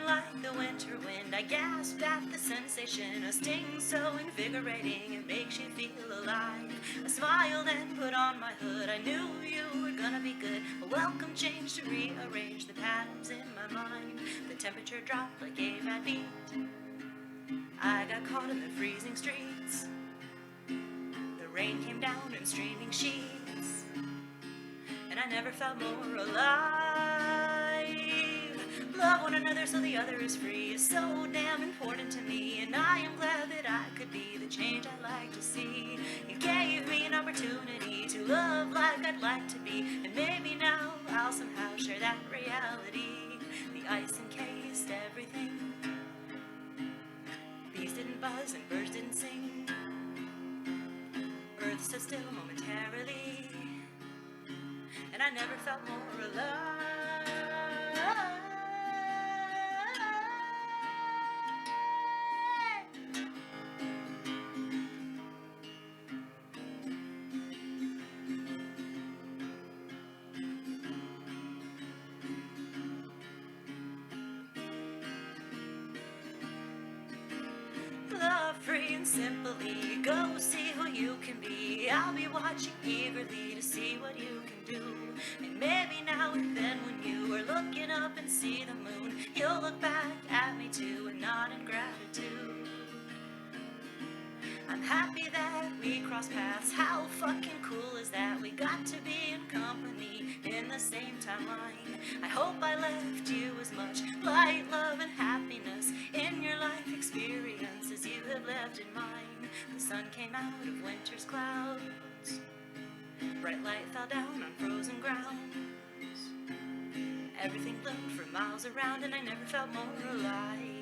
like the winter wind. I gasped at the sensation, a sting so invigorating it makes you feel alive. I smiled and put on my hood, I knew you were gonna be good. A welcome change to rearrange the patterns in my mind. The temperature dropped like a bad beat. I got caught in the freezing streets. The rain came down in streaming sheets, and I never felt more alive. Love one another so the other is free is so damn important to me, and I am glad that I could be the change I like to see. You gave me an opportunity to love like I'd like to be, and maybe now I'll somehow share that reality. The ice encased everything. Bees didn't buzz and birds didn't sing. Earth stood still momentarily, and I never felt more alive. Love free and simply, go see who you can be. I'll be watching eagerly to see what you can do. And maybe now and then when you are looking up and see the moon, you'll look back at me too and nod in gratitude. I'm happy that we crossed paths, how fucking cool is that? We got to be in company in the same timeline. I hope I left you as much light, love, and happiness in your life experience as you have left in mine. The sun came out of winter's clouds, bright light fell down on frozen grounds. Everything bloomed for miles around, and I never felt more alive.